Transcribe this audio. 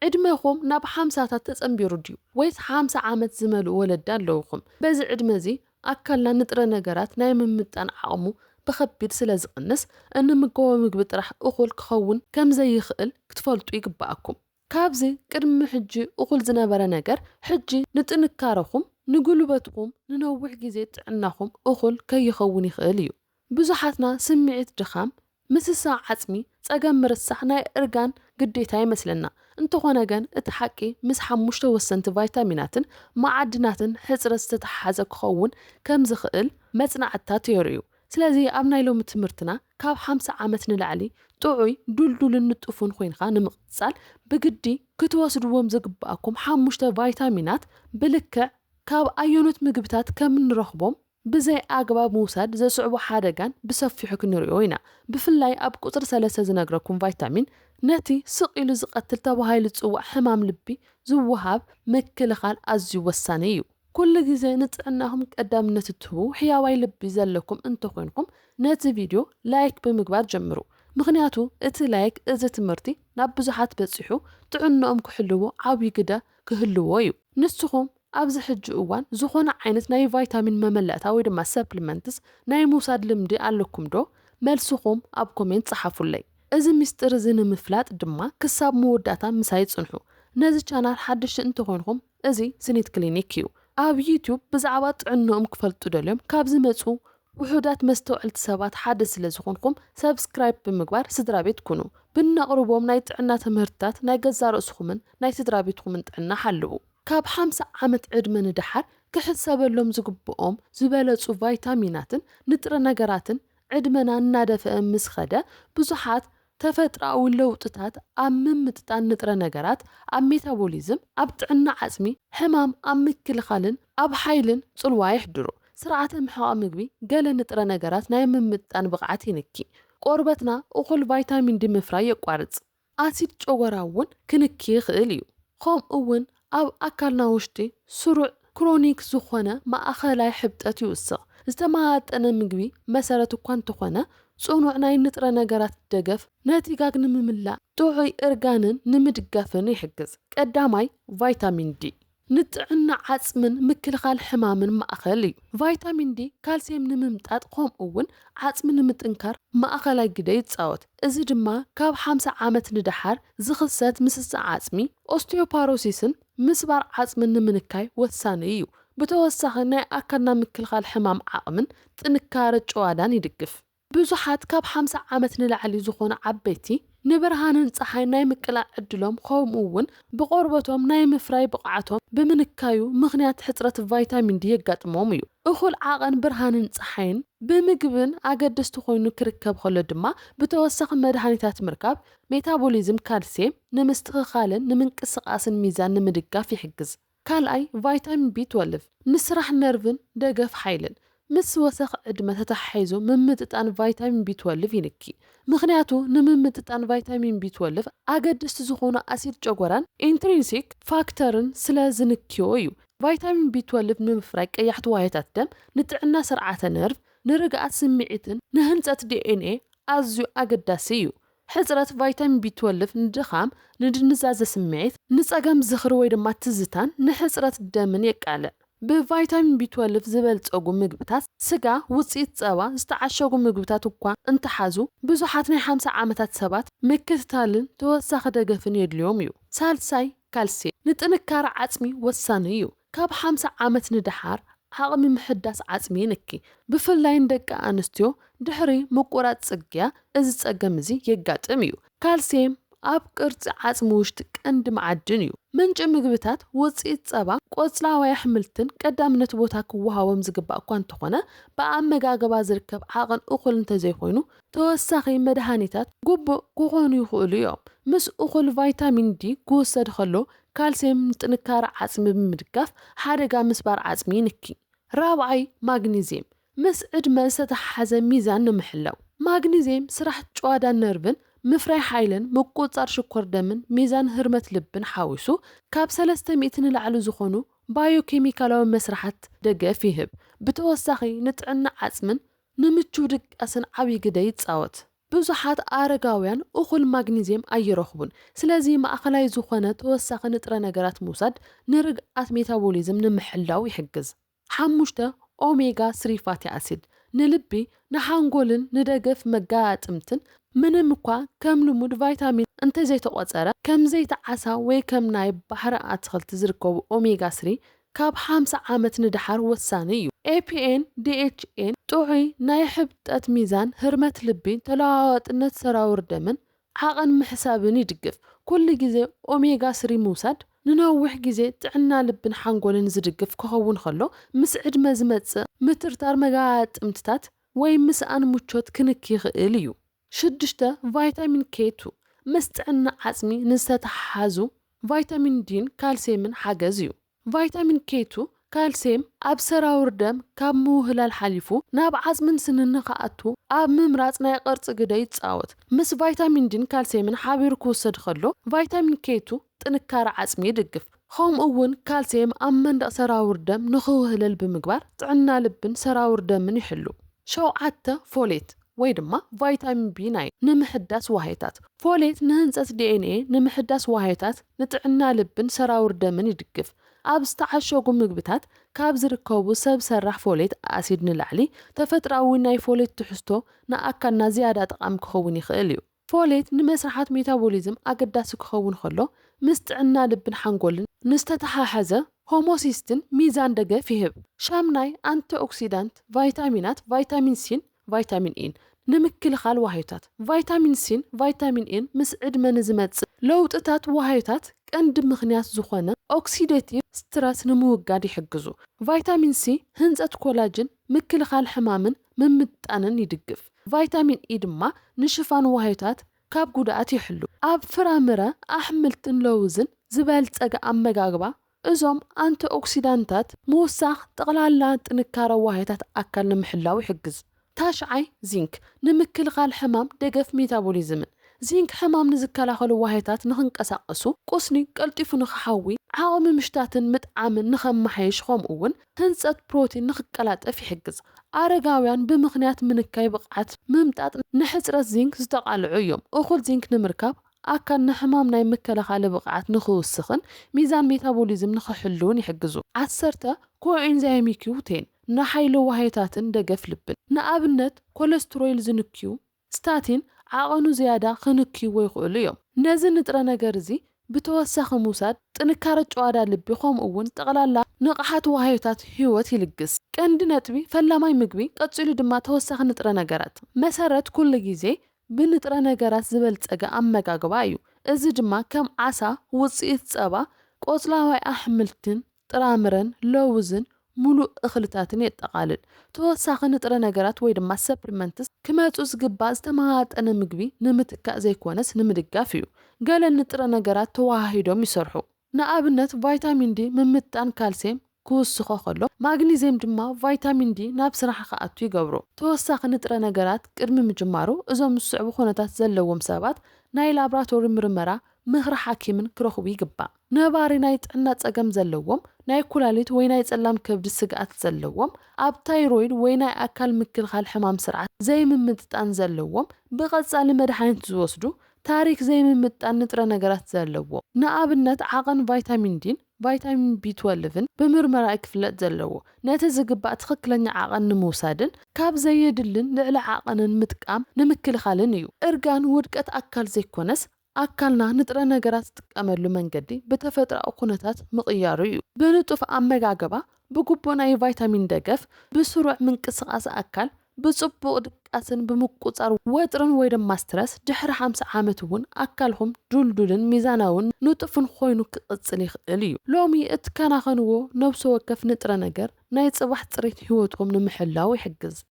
ዕድመኹም ናብ 50ታት ተጸምቢሩ ድዩ ወይስ 50 ዓመት ዝመልኡ ወለዳ ኣለውኹም? በዚ ዕድመ እዚ ኣካልና ንጥረ ነገራት ናይ ምምጣን ዓቕሙ ብኸቢድ ስለ ዝቕንስ እንምገቦ ምግቢ ጥራሕ እኹል ክኸውን ከም ዘይኽእል ክትፈልጡ ይግባኣኩም። ካብዚ ቅድሚ ሕጂ እኹል ዝነበረ ነገር ሕጂ ንጥንካረኹም ንጉልበትኩም ንነዊሕ ግዜ ጥዕናኹም እኹል ከይኸውን ይኽእል እዩ። ብዙሓትና ስምዒት ድኻም ምስሳዕ ዓጽሚ ጸገም ምርሳሕ ናይ እርጋን ግዴታ ይመስለና እንተኾነ ግን እቲ ሓቂ ምስ 5 ወሰንቲ ቫይታሚናትን ማዕድናትን ሕጽረት ዝተተሓሓዘ ክኸውን ከም ዝኽእል መጽናዕትታት የርእዩ። ስለዚ ኣብ ናይ ሎሚ ትምህርትና ካብ 50 ዓመት ንላዕሊ ጥዑይ ዱልዱልን ንጡፍን ኮይንካ ንምቕጻል ብግዲ ክትወስድዎም ዝግባኣኩም 5 ቫይታሚናት ብልክዕ ካብ ኣየኖት ምግብታት ከም እንረኽቦም ብዘይ ኣግባብ ምውሳድ ዘስዕቦ ሓደጋን ብሰፊሑ ክንሪኦ ኢና። ብፍላይ ኣብ ቁጥር 3 ዝነግረኩም ቫይታሚን ነቲ ስቕ ኢሉ ዝቐትል ተባሂሉ ዝጽዋዕ ሕማም ልቢ ዝወሃብ ምክልኻል ኣዝዩ ወሳኒ እዩ። ኩሉ ግዜ ንጥዕናኹም ቀዳምነት እትህቡ ሕያዋይ ልቢ ዘለኩም እንተኮይንኩም ነቲ ቪድዮ ላይክ ብምግባር ጀምሩ። ምክንያቱ እቲ ላይክ እዚ ትምህርቲ ናብ ብዙሓት በፂሑ ጥዕንኦም ክሕልዎ ዓብይ ግደ ክህልዎ እዩ። ንስኹም ኣብዚ ሕጂ እዋን ዝኾነ ዓይነት ናይ ቫይታሚን መመላእታ ወይ ድማ ሰፕሊመንትስ ናይ ምውሳድ ልምዲ ኣለኩም ዶ? መልስኹም ኣብ ኮሜንት ጸሓፉለይ። እዚ ሚስጥር እዚ ንምፍላጥ ድማ ክሳብ መወዳእታ ምሳይ ጽንሑ። ነዚ ቻናል ሓድሽ እንተኮይንኩም እዚ ስኒት ክሊኒክ እዩ። ኣብ ዩቲዩብ ብዛዕባ ጥዕንኦም ክፈልጡ ደልዮም ካብ ዝመጹ ውሑዳት መስተውዕልቲ ሰባት ሓደ ስለ ዝኾንኩም ሰብስክራይብ ብምግባር ስድራ ቤት ኩኑ። ብነቕርቦም ናይ ጥዕና ትምህርትታት ናይ ገዛ ርእስኹምን ናይ ስድራ ቤትኩምን ጥዕና ሓልዉ። ካብ 50 ዓመት ዕድመ ንድሓር ክሕሰበሎም ዝግብኦም ዝበለጹ ቫይታሚናትን ንጥረ ነገራትን ዕድመና እናደፍአ ምስ ኸደ ብዙሓት ተፈጥራዊ ለውጥታት ኣብ ምምጥጣን ንጥረ ነገራት ኣብ ሜታቦሊዝም ኣብ ጥዕና ዓጽሚ ሕማም ኣብ ምክልኻልን ኣብ ሓይልን ጽልዋ ይሕድሩ። ስርዓተ ምሕቃቅ ምግቢ ገለ ንጥረ ነገራት ናይ ምምጥጣን ብቕዓት ይንኪ። ቆርበትና እኹል ቫይታሚን ዲ ምፍራይ የቋርጽ። ኣሲድ ጨጎራ እውን ክንኪ ይኽእል እዩ። ከምኡ እውን ኣብ ኣካልና ውሽጢ ስሩዕ ክሮኒክ ዝኾነ ማእኸላይ ሕብጠት ይውስኽ። ዝተማጠነ ምግቢ መሰረት እኳ እንተኾነ ጽኑዕ ናይ ንጥረ ነገራት ደገፍ ነቲ ጋግ ንምምላእ ጥዑይ እርጋንን ንምድጋፍን ይሕግዝ። ቀዳማይ ቫይታሚን ዲ ንጥዕና ዓጽምን ምክልኻል ሕማምን ማእኸል እዩ። ቫይታሚን ዲ ካልሲየም ንምምጣጥ ከምኡ እውን ዓጽሚ ንምጥንካር ማእኸላይ ግደ ይጻወት። እዚ ድማ ካብ 50 ዓመት ንድሓር ዝኽሰት ምስሳዕ ዓጽሚ ኦስቲዮፓሮሲስን ምስባር ዓጽምን ንምንካይ ወሳኒ እዩ። ብተወሳኺ ናይ ኣካልና ምክልኻል ሕማም ዓቕምን ጥንካረ ጨዋዳን ይድግፍ። ብዙሓት ካብ 50 ዓመት ንላዕሊ ዝኾኑ ዓበይቲ ንብርሃንን ፀሓይ ናይ ምቅላዕ ዕድሎም ከምኡ እውን ብቆርበቶም ናይ ምፍራይ ብቕዓቶም ብምንካዩ ምኽንያት ሕጽረት ቫይታሚን ዲ የጋጥሞም እዩ። እኹል ዓቐን ብርሃንን ፀሓይን ብምግብን ኣገደስቲ ኮይኑ ክርከብ ከሎ ድማ ብተወሳኺ መድሃኒታት ምርካብ ሜታቦሊዝም ካልሲየም ንምስትኽኻልን ንምንቅስቓስን ሚዛን ንምድጋፍ ይሕግዝ። ካልኣይ ቫይታሚን B12 ንስራሕ ነርቭን ደገፍ ሓይልን ምስ ወሰኽ ዕድመ ተታሒዙ ምምጥጣን ቫይታሚን B12 ይንኪ። ምክንያቱ ንምምጥጣን ቫይታሚን B12 ኣገደስቲ ዝኾኑ ኣሲድ ጨጎራን ኢንትሪንሲክ ፋክተርን ስለ ዝንክዮ እዩ። ቫይታሚን B12 ንምፍራይ ቀያሕቲ ዋህታት ደም ንጥዕና ስርዓተ ነርቭ ንርግኣት ስምዒትን ንህንፀት DNA ኣዝዩ ኣገዳሲ እዩ። ሕጽረት ቫይታሚን B12 ንድኻም ንድንዛዘ ስምዒት ንጸገም ዝኽሪ ወይ ድማ ትዝታን ንሕጽረት ደምን የቃልዕ። ብቫይታሚን B12 ዝበልጸጉ ምግብታት ስጋ ውፅኢት ጸባ ዝተዓሸጉ ምግብታት እኳ እንተሓዙ ብዙሓት ናይ 50 ዓመታት ሰባት ምክትታልን ተወሳኺ ደገፍን የድልዮም እዩ። ሳልሳይ ካልሲየም ንጥንካረ ዓጽሚ ወሳኒ እዩ። ካብ 50 ዓመት ንድሓር ዓቕሚ ምሕዳስ ዓጽሚ ይንኪ። ብፍላይ ደቂ ኣንስትዮ ድሕሪ ምቁራጽ ጽግያ እዚ ጸገም እዚ የጋጥም እዩ። ካልሲየም ኣብ ቅርጺ ዓጽሚ ውሽጢ ቀንዲ ማዕድን እዩ። ምንጭ ምግብታት ውፅኢት ጸባ ቆጽላዋይ ኣሕምልትን ቀዳምነት ቦታ ክወሃቦም ዝግባእ እኳ እንተኾነ ብኣመጋገባ ዝርከብ ዓቐን እኹል እንተዘይኮይኑ ተወሳኺ መድሃኒታት ጉቡእ ክኾኑ ይኽእሉ እዮም። ምስ እኹል ቫይታሚን ዲ ክውሰድ ከሎ ካልሲየም ንጥንካረ ዓጽሚ ብምድጋፍ ሓደጋ ምስባር ዓጽሚ ይንኪ። ራብዓይ ማግኒዝየም ምስ ዕድመ ዝተተሓሓዘ ሚዛን ንምሕላው። ማግኒዝየም ስራሕ ጨዋዳን ነርቭን ምፍራይ ሓይልን ምቁጻር ሽኮር ደምን ሚዛን ህርመት ልብን ሓዊሱ ካብ 300 ንላዕሊ ዝኾኑ ባዮኬሚካላዊ መስራሓት ደገፍ ይህብ። ብተወሳኺ ንጥዕና ዓጽምን ንምቹ ድቃስን ዓብይ ግደ ይጻወት። ብዙሓት ኣረጋውያን እኹል ማግኒዝየም ኣይረኽቡን። ስለዚ ማእኸላይ ዝኾነ ተወሳኺ ንጥረ ነገራት ምውሳድ ንርግኣት ሜታቦሊዝም ንምሕላው ይሕግዝ። 5 ኦሜጋ 3 ፋቲ ኣሲድ ንልቢ ንሓንጎልን ንደገፍ መጋጥምትን ምንም እኳ ከም ልሙድ ቫይታሚን እንተዘይተቆፀረ ከም ዘይቲ ዓሳ ወይ ከም ናይ ባሕሪ ኣትክልቲ ዝርከቡ ኦሜጋ 3 ካብ 50 ዓመት ንድሓር ወሳኒ እዩ። ኤፒኤን ዲኤችኤን ጥዑይ ናይ ሕብጠት ሚዛን ህርመት ልቢ ተለዋዋጥነት ሰራውር ደምን ዓቐን ምሕሳብን ይድግፍ። ኩሉ ግዜ ኦሜጋ 3 ምውሳድ ንነዊሕ ግዜ ጥዕና ልብን ሓንጎልን ዝድግፍ ክኸውን ከሎ ምስ ዕድመ ዝመጽእ ምትርታር መጋጥምትታት ወይ ምስኣን ምቾት ክንክ ይኽእል እዩ። 6 ቫይታሚን K2 ምስ ጥዕና ዓጽሚ ንዝተተሓሓዙ ቫይታሚን ዲን ካልሲየምን ሓገዝ እዩ። ቫይታሚን K2 ካልሲየም ኣብ ሰራውር ደም ካብ ምውህላል ሓሊፉ ናብ ዓጽምን ስንን ንኽኣቱ ኣብ ምምራጽ ናይ ቅርጽ ግደ ይጻወት። ምስ ቫይታሚን ዲን ካልሲየምን ሓቢሩ ክውሰድ ከሎ ቫይታሚን K2 ጥንካረ ዓጽሚ ይድግፍ። ከምኡ እውን ካልሲየም ኣብ መንደቕ ሰራውር ደም ንኽውህለል ብምግባር ጥዕና ልብን ሰራውር ደምን ይሕሉ። 7 ፎሌት ወይ ድማ ቫይታሚን B9 ንምሕዳስ ዋሃይታት ፎሌት ንህንጸት ዲኤንኤ ንምሕዳስ ዋሃይታት ንጥዕና ልብን ሰራውር ደምን ይድግፍ። ኣብ ዝተዓሸጉ ምግብታት ካብ ዝርከቡ ሰብ ሰራሕ ፎሌት ኣሲድ ንላዕሊ ተፈጥራዊ ናይ ፎሌት ትሕዝቶ ንኣካልና ዝያዳ ጠቃሚ ክኸውን ይኽእል እዩ። ፎሌት ንመስራሓት ሜታቦሊዝም ኣገዳሲ ክኸውን ከሎ ምስ ጥዕና ልብን ሓንጎልን ንዝተተሓሓዘ ሆሞሲስትን ሚዛን ደገፍ ይህብ። ሻምናይ አንቲኦክሲዳንት ቫይታሚናት ቫይታሚን ሲን ቫይታሚን ኢን ንምክልኻል ዋሃይታት ቫይታሚን ሲን ቫይታሚን ኢን ምስ ዕድመ ንዝመጽእ ለውጥታት ዋሃይታት ቀንዲ ምኽንያት ዝኾነ ኦክሲዴቲቭ ስትረስ ንምውጋድ ይሕግዙ። ቫይታሚን ሲ ህንጸት ኮላጅን ምክልኻል ሕማምን ምምጣንን ይድግፍ። ቫይታሚን ኢ ድማ ንሽፋን ዋሃይታት ካብ ጉድኣት ይሕሉ። ኣብ ፍራምረ ኣሕምልትን ለውዝን ዝበልጸገ ኣመጋግባ እዞም አንቲኦክሲዳንታት ምውሳኽ ጠቕላላ ጥንካረ ዋሃይታት ኣካል ንምሕላው ይሕግዝ። ታሽዓይ ዚንክ ንምክልኻል ሕማም ደገፍ ሜታቦሊዝምን ዚንክ ሕማም ንዝከላኸሉ ዋሃይታት ንኽንቀሳቐሱ ቁስኒ ቀልጢፉ ንኽሓዊ ዓቕሚ ምሽታትን ምጥዓምን ንኸመሓይሽ ከምኡ እውን ህንጸት ፕሮቲን ንኽቀላጠፍ ይሕግዝ። ኣረጋውያን ብምኽንያት ምንካይ ብቕዓት ምምጣጥ ንሕፅረት ዚንክ ዝተቃልዑ እዮም። እኹል ዚንክ ንምርካብ ኣካል ንሕማም ናይ ምክልኻል ብቕዓት ንኽውስኽን ሚዛን ሜታቦሊዝም ንኽሕልውን ይሕግዙ። 10 ኮኤንዛይም Q10 ንሓይሊ ዋሃይታትን ደገፍ ልብን ንኣብነት ኮሌስትሮል ዝንክዩ ስታቲን ዓቐኑ ዝያዳ ክንክይዎ ይኽእሉ እዮም። ነዚ ንጥረ ነገር እዚ ብተወሳኺ ምውሳድ ጥንካረ ጨዋዳ ልቢ ከምኡ እውን ጠቕላላ ንቕሓት ዋሃይታት ህይወት ይልግስ። ቀንዲ ነጥቢ ፈላማይ ምግቢ ቀፂሉ ድማ ተወሳኺ ንጥረ ነገራት መሰረት ኩሉ ግዜ ብንጥረ ነገራት ዝበልጸገ ኣመጋግባ እዩ። እዚ ድማ ከም ዓሳ፣ ውፅኢት ጸባ፣ ቆጽላዋይ ኣሕምልትን ጥራምረን ለውዝን ሙሉእ እኽልታትን የጠቃልል። ተወሳኺ ንጥረ ነገራት ወይ ድማ ሰፕሊመንትስ ክመፁ ዝግባእ ዝተመጣጠነ ምግቢ ንምትካእ ዘይኮነስ ንምድጋፍ እዩ። ገለ ንጥረ ነገራት ተዋሂዶም ይሰርሑ። ንኣብነት ቫይታሚን ዲ ምምጣን ካልሲየም ክውስኾ ከሎ ማግኒዝየም ድማ ቫይታሚን ዲ ናብ ስራሕ ክኣቱ ይገብሩ። ተወሳኺ ንጥረ ነገራት ቅድሚ ምጅማሩ እዞም ዝስዕቡ ኩነታት ዘለዎም ሰባት ናይ ላብራቶሪ ምርመራ ምኽሪ ሓኪምን ክረኽቡ ይግባእ። ነባሪ ናይ ጥዕና ጸገም ዘለዎም ናይ ኩላሊት ወይ ናይ ጸላም ከብዲ ስግኣት ዘለዎም ኣብ ታይሮይድ ወይ ናይ ኣካል ምክልኻል ሕማም ስርዓት ዘይምምጥጣን ዘለዎም ብቐጻሊ መድሓኒት ዝወስዱ ታሪክ ዘይምምጣን ንጥረ ነገራት ዘለዎም ንኣብነት ዓቐን ቫይታሚን ዲን ቫይታሚን B12 ብምርመራ ክፍለጥ ዘለዎ ነቲ ዝግባእ ትኽክለኛ ዓቐን ንምውሳድን ካብ ዘየድልን ልዕሊ ዓቐንን ምጥቃም ንምክልኻልን እዩ። እርጋን ውድቀት ኣካል ዘይኮነስ ኣካልና ንጥረ ነገራት ዝጥቀመሉ መንገዲ ብተፈጥሮኣዊ ኩነታት ምቕያሩ እዩ። ብንጡፍ ኣመጋግባ ብግቡእ ናይ ቫይታሚን ደገፍ ብስሩዕ ምንቅስቓስ ኣካል ብጽቡቕ ድቃስን ብምቁጻር ወጥርን ወይ ድማ ስትረስ ድሕሪ 50 ዓመት እውን ኣካልኩም ዱልዱልን ሚዛናውን ንጡፍን ኮይኑ ክቕጽል ይኽእል እዩ። ሎሚ እትከናኸንዎ ነብሶ ወከፍ ንጥረ ነገር ናይ ጽባሕ ጽሬት ህይወትኩም ንምሕላው ይሕግዝ።